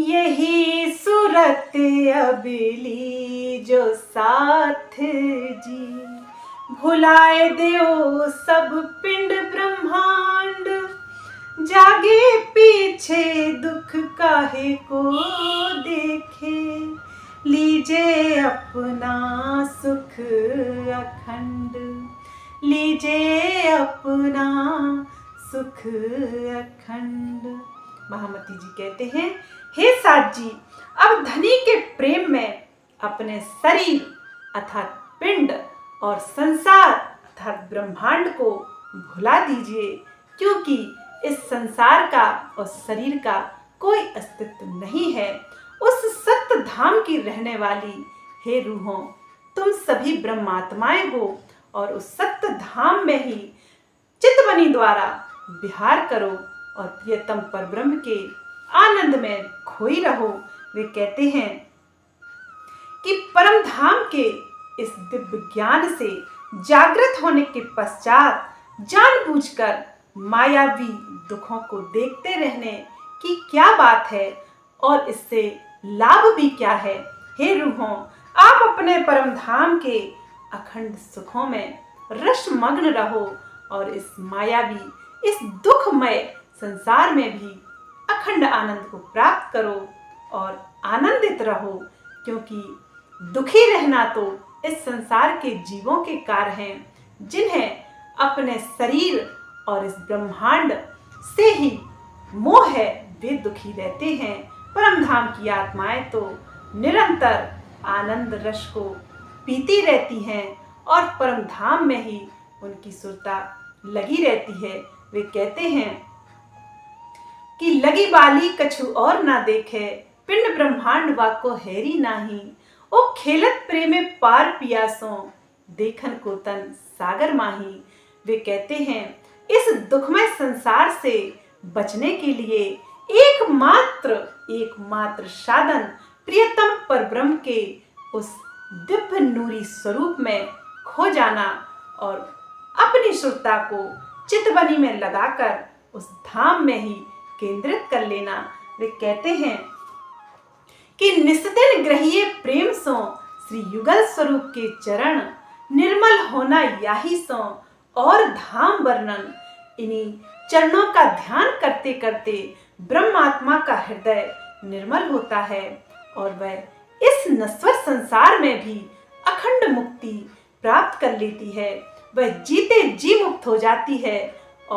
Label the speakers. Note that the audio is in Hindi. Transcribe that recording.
Speaker 1: यही सूरत अबली जो साथ जी, भुलाए देओ सब पिंड ब्रह्मांड, जागे पीछे दुख काहे को देखे, लीजे अपना सुख अखंड, लीजे अपना सुख अखंड। महामती जी कहते हैं, हे साथ जी, अब धनी के प्रेम में अपने शरीर अर्थात पिंड और संसार अर्थात ब्रह्मांड को भुला दीजिए, क्योंकि इस संसार का और शरीर का कोई अस्तित्व नहीं है। उस सत्य धाम की रहने वाली हे रूहों, तुम सभी ब्रह्मात्माएं हो और उस सत्य धाम में ही चितवनी द्वारा विहार करो और प्रियतम परब्रह्म के आनंद में खोई रहो। वे कहते हैं कि परम धाम के इस दिव्य ज्ञान से जागृत होने के पश्चात जानबूझकर मायावी दुखों को देखते रहने की क्या बात है और इससे लाभ भी क्या है। हे रूहों, आप अपने परम धाम के अखंड सुखों में रसमग्न रहो और इस मायावी इस दुखमय संसार में भी अखंड आनंद को प्राप्त करो और आनंदित रहो, क्योंकि दुखी रहना तो इस संसार के जीवों के कार्य हैं, जिन्हें अपने शरीर और इस ब्रह्मांड से ही मोह है, वे दुखी रहते हैं। परम धाम की आत्माएं तो निरंतर आनंद रस को पीती रहती हैं और परम धाम में ही उनकी सुरता लगी रहती है। वे कहते हैं कि लगी बाली कछु और ना देखे, पिंड ब्रह्मांड वाको हैरी नाही, ओ खेलत प्रेमे पार पियासों, देखन को तन सागर माही। वे कहते हैं, इस दुखमय संसार से बचने के लिए एकमात्र साधन प्रियतम परब्रह्म के उस दिव्य नूरी स्वरूप में खो जाना और अपनी सुरता को चितवनी में लगाकर उस धाम में ही केंद्रित कर लेना। वे कहते हैं कि निस्दिन ग्रहिए प्रेम सो, श्री युगल स्वरूप के चरण, निर्मल होना याही सो और धाम वर्णन। इन्हीं चरणों का ध्यान करते करते ब्रह्मात्मा का हृदय निर्मल होता है और वह इस नश्वर संसार में भी अखंड मुक्ति प्राप्त कर लेती है। वह जीते जी मुक्त हो जाती है